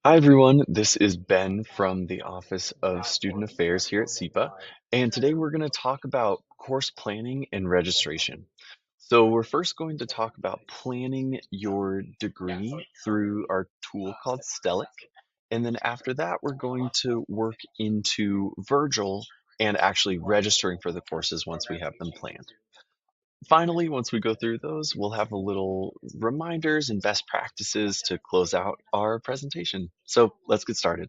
Hi, everyone. This is Ben from the Office of Student Affairs here at SIPA, and today we're going to talk about course planning and registration. So, we're first going to talk about planning your degree through our tool called Stellic, and then after that, we're going to work into Virgil and actually registering for the courses once we have them planned. Finally, once we go through those, we'll have a little reminders and best practices to close out our presentation. So let's get started.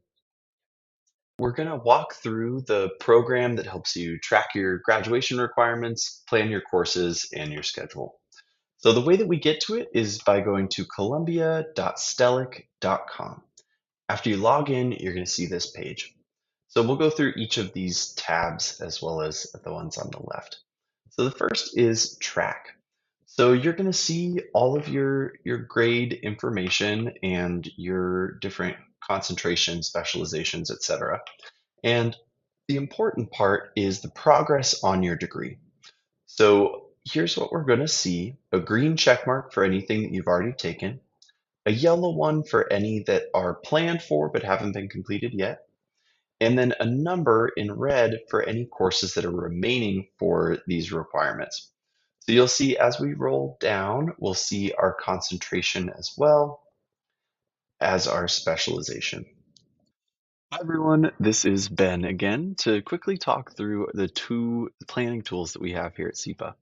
We're going to walk through the program that helps you track your graduation requirements, plan your courses, and your schedule. So the way that we get to it is by going to columbia.stellic.com. After you log in, you're going to see this page. So we'll go through each of these tabs as well as the ones on the left. So the first is track. So you're going to see all of your grade information and your different concentration, specializations, etc. And the important part is the progress on your degree. So here's what we're going to see: a green check mark for anything that you've already taken, a yellow one for any that are planned for but haven't been completed yet, and then a number in red for any courses that are remaining for these requirements. So you'll see as we roll down, we'll see our concentration as well as our specialization. Hi everyone, this is Ben again to quickly talk through the two planning tools that we have here at SIPA.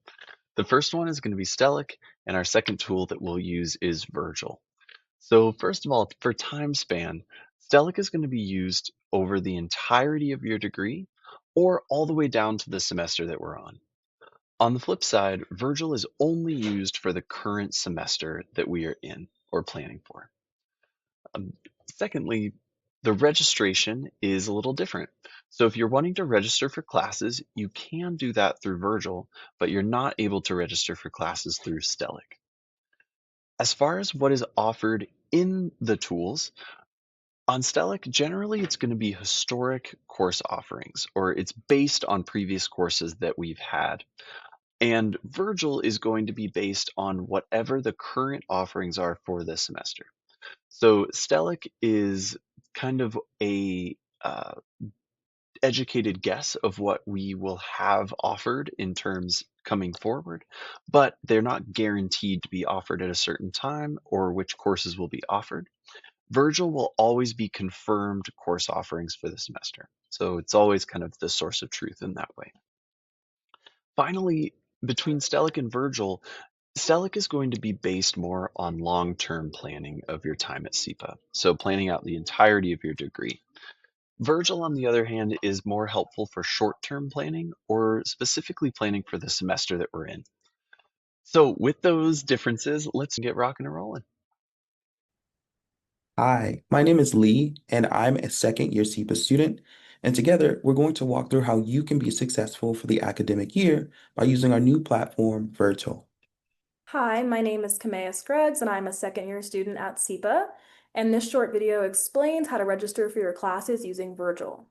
The first one is going to be Stellic, and our second tool that we'll use is Virgil. So first of all, for time span, Stellic is going to be used over the entirety of your degree or all the way down to the semester that we're on. On the flip side, Virgil is only used for the current semester that we are in or planning for. Um, Secondly, the registration is a little different. So if you're wanting to register for classes, you can do that through Virgil, but you're not able to register for classes through Stellic. As far as what is offered in the tools, on Stellic, generally it's going to be historic course offerings, or it's based on previous courses that we've had. And Virgil is going to be based on whatever the current offerings are for this semester. So Stellic is kind of a educated guess of what we will have offered in terms coming forward, but they're not guaranteed to be offered at a certain time or which courses will be offered. Virgil will always be confirmed course offerings for the semester. So it's always kind of the source of truth in that way. Finally, between Stellic and Virgil, Stellic is going to be based more on long-term planning of your time at SIPA, so planning out the entirety of your degree. Virgil, on the other hand, is more helpful for short-term planning or specifically planning for the semester that we're in. So with those differences, let's get rocking and rolling. Hi, my name is Lee, and I'm a second year SIPA student. And together, we're going to walk through how you can be successful for the academic year by using our new platform, Virtual. Hi, my name is Kamea Scruggs, and I'm a second year student at SIPA. And this short video explains how to register for your classes using Virgil.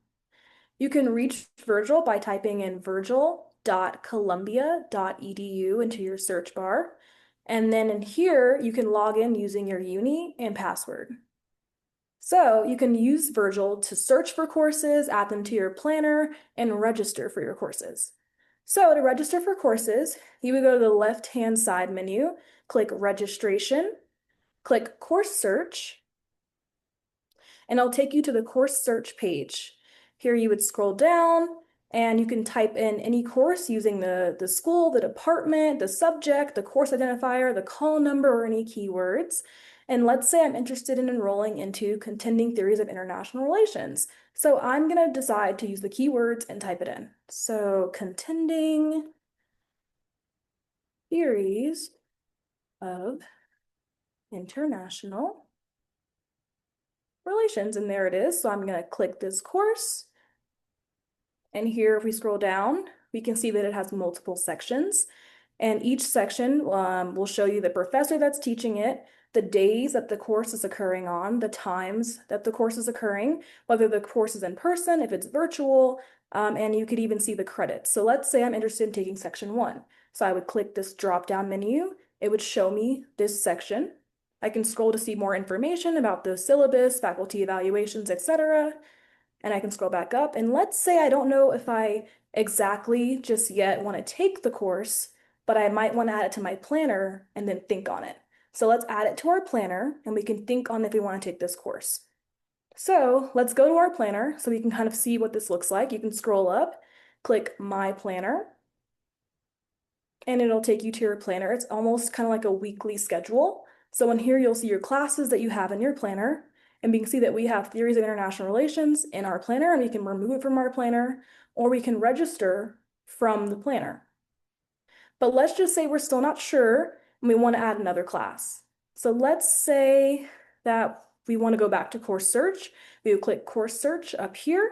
You can reach Virgil by typing in virgil.columbia.edu into your search bar. And then in here, you can log in using your uni and password. So you can use Virgil to search for courses, add them to your planner, and register for your courses. So to register for courses, you would go to the left-hand side menu, click Registration, click Course Search, and it'll take you to the course search page. Here you would scroll down and you can type in any course using the school, the department, the subject, the course identifier, the call number, or any keywords. And let's say I'm interested in enrolling into Contending Theories of International Relations. So I'm going to decide to use the keywords and type it in. So Contending Theories of International Relations, and there it is. So I'm going to click this course. And here, if we scroll down, we can see that it has multiple sections. And each section will show you the professor that's teaching it, the days that the course is occurring on, the times that the course is occurring, whether the course is in person, if it's virtual, and you could even see the credits. So let's say I'm interested in taking section 1. So I would click this drop-down menu. It would show me this section. I can scroll to see more information about the syllabus, faculty evaluations, etc. And I can scroll back up. And let's say I don't know if I exactly just yet want to take the course, but I might want to add it to my planner and then think on it. So let's add it to our planner and we can think on if we want to take this course. So let's go to our planner so we can kind of see what this looks like. You can scroll up, click My Planner, and it'll take you to your planner. It's almost kind of like a weekly schedule. So in here, you'll see your classes that you have in your planner, and we can see that we have theories of international relations in our planner, and we can remove it from our planner, or we can register from the planner. But let's just say we're still not sure, and we want to add another class. So let's say that we want to go back to course search. We would click course search up here,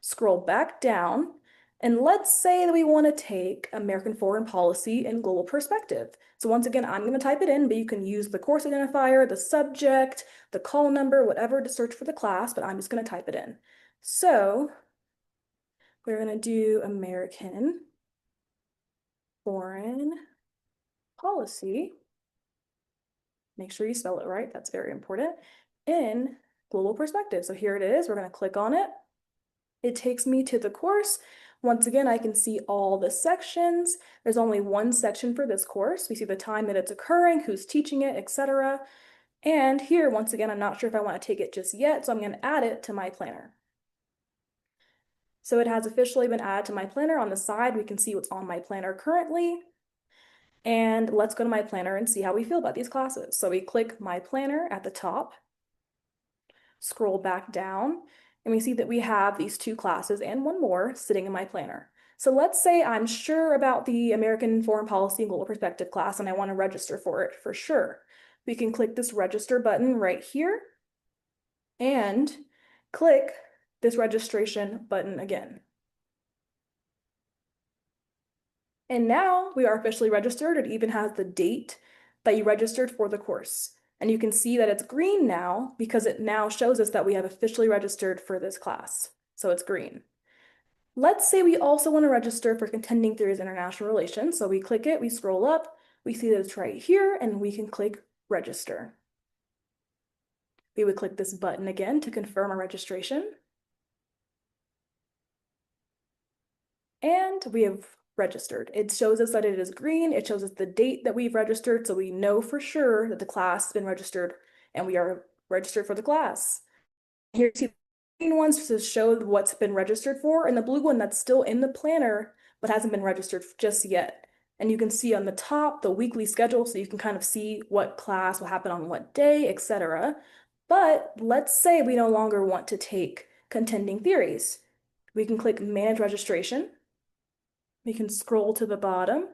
scroll back down, and let's say that we want to take American Foreign Policy and Global Perspective. So once again, I'm going to type it in, but you can use the course identifier, the subject, the call number, whatever to search for the class, but I'm just going to type it in. So we're going to do American Foreign Policy. Make sure you spell it right. That's very important. In Global Perspective. So here it is. We're going to click on it. It takes me to the course. Once again, I can see all the sections. There's only one section for this course. We see the time that it's occurring, who's teaching it, etc. And here, once again, I'm not sure if I want to take it just yet, so I'm going to add it to my planner. So it has officially been added to my planner. On the side, we can see what's on my planner currently. And let's go to my planner and see how we feel about these classes. So we click My Planner at the top, scroll back down, and we see that we have these two classes and one more sitting in my planner. So let's say I'm sure about the American Foreign Policy and Global Perspective class and I want to register for it for sure. We can click this register button right here and click this registration button again. And now we are officially registered. It even has the date that you registered for the course. And you can see that it's green now because it now shows us that we have officially registered for this class. So it's green. Let's say we also want to register for Contending Theories of International Relations. So we click it, we scroll up, we see that it's right here, and we can click register. We would click this button again to confirm our registration. And we have registered. It shows us that it is green. It shows us the date that we've registered, so we know for sure that the class has been registered and we are registered for the class. Here you see the green ones to show what's been registered for, and the blue one that's still in the planner but hasn't been registered just yet. And you can see on the top the weekly schedule, so you can kind of see what class will happen on what day, etc. But let's say we no longer want to take Contending Theories. We can click Manage Registration. We can scroll to the bottom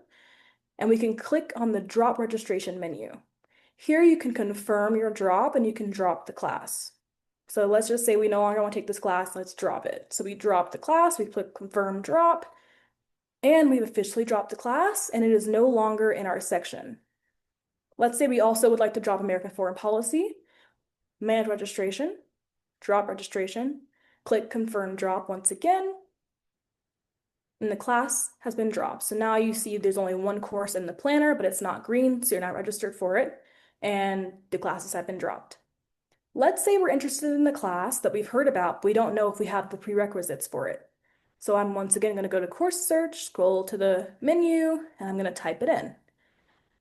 and we can click on the drop registration menu. Here you can confirm your drop and you can drop the class. So let's just say we no longer want to take this class, let's drop it. So we drop the class, we click confirm drop, and we've officially dropped the class and it is no longer in our section. Let's say we also would like to drop American Foreign Policy, manage registration, drop registration, click confirm drop once again, and the class has been dropped. So now you see there's only one course in the planner, but it's not green, so you're not registered for it, and the classes have been dropped. Let's say we're interested in the class that we've heard about, but we don't know if we have the prerequisites for it. So I'm once again going to go to course search, scroll to the menu, and I'm going to type it in.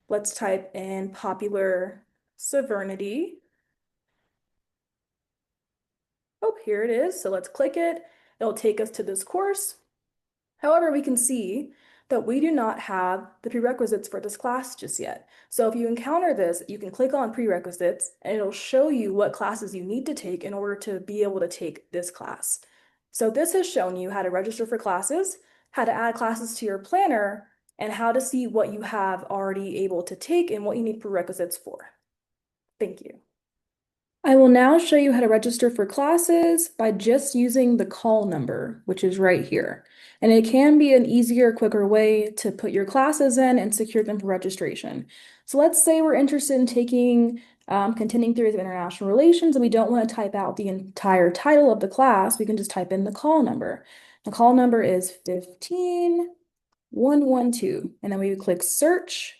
Let's type in popular sovereignty. Oh, here it is. So let's click it. It'll take us to this course. However, we can see that we do not have the prerequisites for this class just yet. So if you encounter this, you can click on prerequisites and it'll show you what classes you need to take in order to be able to take this class. So this has shown you how to register for classes, how to add classes to your planner, and how to see what you have already able to take and what you need prerequisites for. Thank you. I will now show you how to register for classes by just using the call number, which is right here. And it can be an easier, quicker way to put your classes in and secure them for registration. So let's say we're interested in taking Contending Theories of International Relations and we don't want to type out the entire title of the class, we can just type in the call number. The call number is 15112, and then we would click search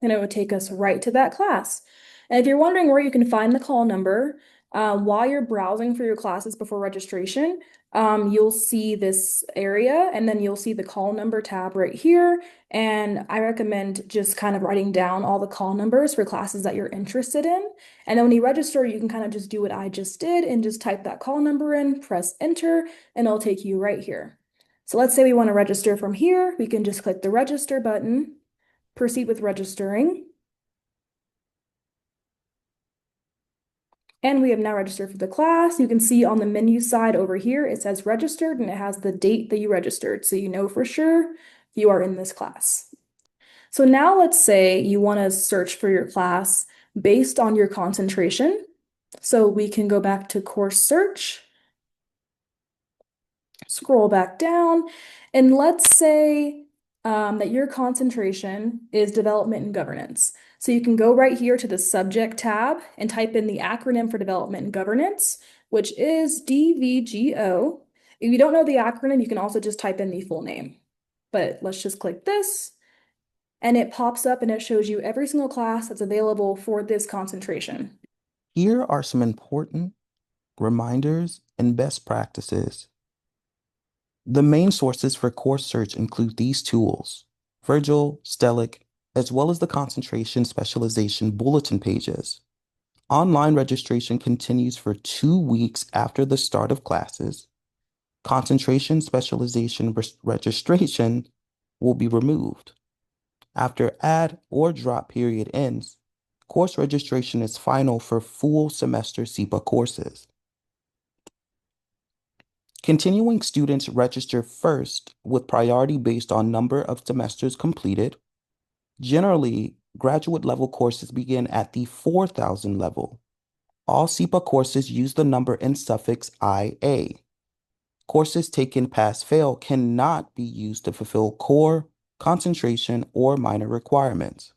and it would take us right to that class. And if you're wondering where you can find the call number, while you're browsing for your classes before registration, you'll see this area and then you'll see the call number tab right here. And I recommend just kind of writing down all the call numbers for classes that you're interested in. And then when you register, you can kind of just do what I just did and just type that call number in, press enter, and it'll take you right here. So let's say we want to register from here. We can just click the register button, proceed with registering. And we have now registered for the class. You can see on the menu side over here, it says registered and it has the date that you registered. So you know for sure you are in this class. So now let's say you want to search for your class based on your concentration. So we can go back to course search, scroll back down, and let's say that your concentration is development and governance. So you can go right here to the subject tab and type in the acronym for development and governance, which is DVGO. If you don't know the acronym, you can also just type in the full name. But let's just click this, and it pops up and it shows you every single class that's available for this concentration. Here are some important reminders and best practices. The main sources for course search include these tools: Vergil, Stellic, as well as the concentration specialization bulletin pages. Online registration continues for 2 weeks after the start of classes. Concentration specialization registration will be removed. After add or drop period ends, course registration is final for full semester SIPA courses. Continuing students register first with priority based on number of semesters completed. Generally, graduate level courses begin at the 4,000 level. All SIPA courses use the number and suffix IA. Courses taken pass-fail cannot be used to fulfill core, concentration, or minor requirements.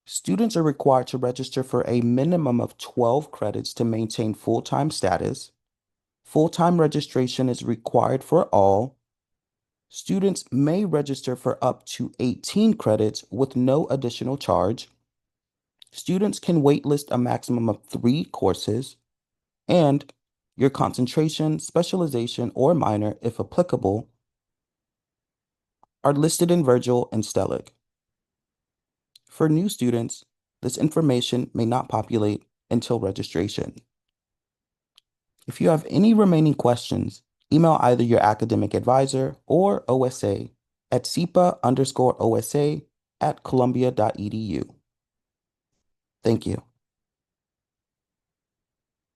Students are required to register for a minimum of 12 credits to maintain full-time status. Full-time registration is required for all. Students may register for up to 18 credits with no additional charge. Students can waitlist a maximum of 3 courses, and your concentration, specialization, or minor, if applicable, are listed in Vergil and Stellic. For new students, this information may not populate until registration. If you have any remaining questions, email either your academic advisor or OSA at SIPA_OSA@columbia.edu. Thank you.